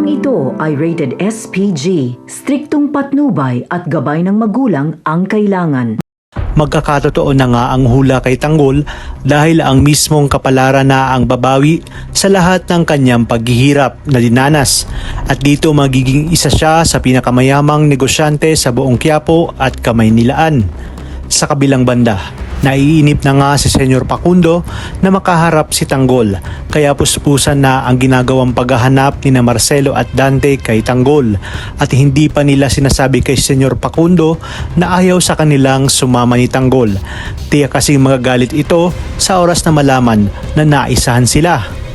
Librong ito ay rated SPG, striktong patnubay at gabay ng magulang ang kailangan. Magkakatotoo na nga ang hula kay Tanggol dahil ang mismong kapalaran na ang babawi sa lahat ng kanyang paghihirap na dinanas. At dito magiging isa siya sa pinakamayamang negosyante sa buong Quiapo at Kamaynilaan. Sa kabilang banda, naiinip na nga si Senyor Facundo na makaharap si Tanggol, kaya puspusan na ang ginagawang paghahanap ni na Marcelo at Dante kay Tanggol at hindi pa nila sinasabi kay Senyor Facundo na ayaw sa kanilang sumama ni Tanggol. Tiyak kasing magagalit ito sa oras na malaman na naisahan sila.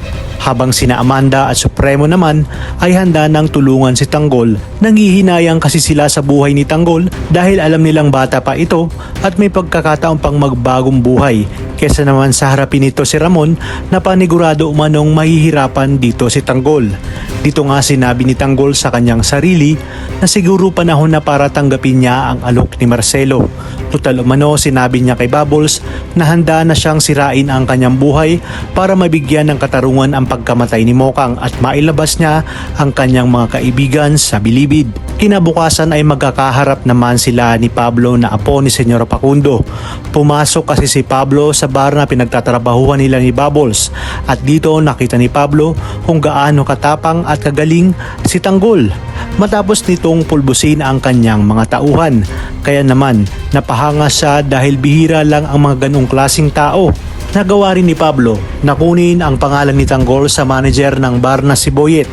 Habang sina Amanda at Supremo naman ay handa ng tulungan si Tanggol. Nanghihinayang kasi sila sa buhay ni Tanggol dahil alam nilang bata pa ito at may pagkakataon pang magbagong buhay kesa naman sa harapin nito si Ramon na panigurado umanong mahihirapan dito si Tanggol. Dito nga sinabi ni Tanggol sa kanyang sarili na siguro panahon na para tanggapin niya ang alok ni Marcelo. Total umano sinabi niya kay Bubbles na handa na siyang sirain ang kanyang buhay para mabigyan ng katarungan ang pagkamatay ni Mokang at mailabas niya ang kanyang mga kaibigan sa bilibid. Kinabukasan ay magkakaharap naman sila ni Pablo na apo ni Senyor Facundo. Pumasok kasi si Pablo sa bar na pinagtatrabahuhan nila ni Bubbles at dito nakita ni Pablo kung gaano katapang at kagaling si Tanggol matapos nitong pulbusin ang kanyang mga tauhan. Kaya naman napahanga siya dahil bihira lang ang mga ganong klaseng tao. Nagawa rin ni Pablo na kunin ang pangalan ni Tanggol sa manager ng bar na si Boyet.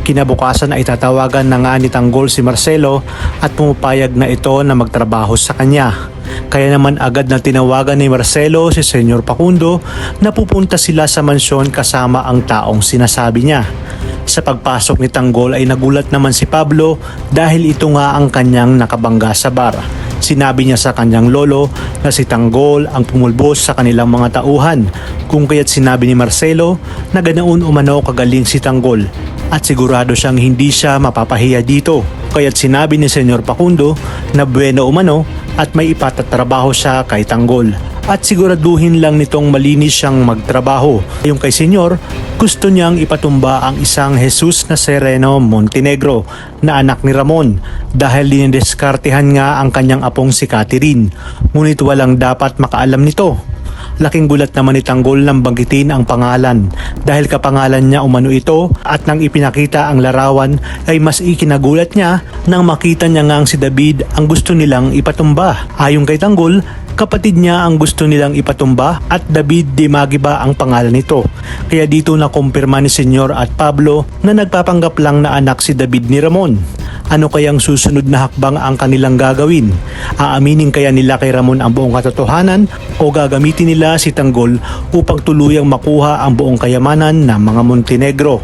Kinabukasan ay tatawagan na nga ni Tanggol si Marcelo at pumapayag na ito na magtrabaho sa kanya. Kaya naman agad na tinawagan ni Marcelo si Senyor Facundo na pupunta sila sa mansyon kasama ang taong sinasabi niya. Sa pagpasok ni Tanggol ay nagulat naman si Pablo dahil ito nga ang kanyang nakabangga sa bar. Sinabi niya sa kanyang lolo na si Tanggol ang pumulbos sa kanilang mga tauhan, kung kaya't sinabi ni Marcelo na ganoon umano kagaling si Tanggol at sigurado siyang hindi siya mapapahiya dito. Kaya't sinabi ni Senyor Facundo na bueno umano at may ipatatrabaho siya kay Tanggol. At siguraduhin lang nitong malinis siyang magtrabaho. Yung kay Senyor, gusto niyang ipatumba ang isang Jesus Nazareno Montenegro na anak ni Ramon dahil dinideskartehan nga ang kanyang apong si Catherine. Ngunit walang dapat makaalam nito. Laking gulat naman ni Tanggol nang banggitin ang pangalan dahil kapangalan niya umano ito at nang ipinakita ang larawan ay mas ikinagulat niya nang makita niya ngang si David ang gusto nilang ipatumba. Ayon kay Tanggol, kapatid niya ang gusto nilang ipatumba at David Di Magiba ang pangalan nito. Kaya dito nakumpirma ni Senyor at Pablo na nagpapanggap lang na anak si David ni Ramon. Ano kayang susunod na hakbang ang kanilang gagawin? Aaminin kaya nila kay Ramon ang buong katotohanan o gagamitin nila si Tanggol upang tuluyang makuha ang buong kayamanan ng mga Montenegro?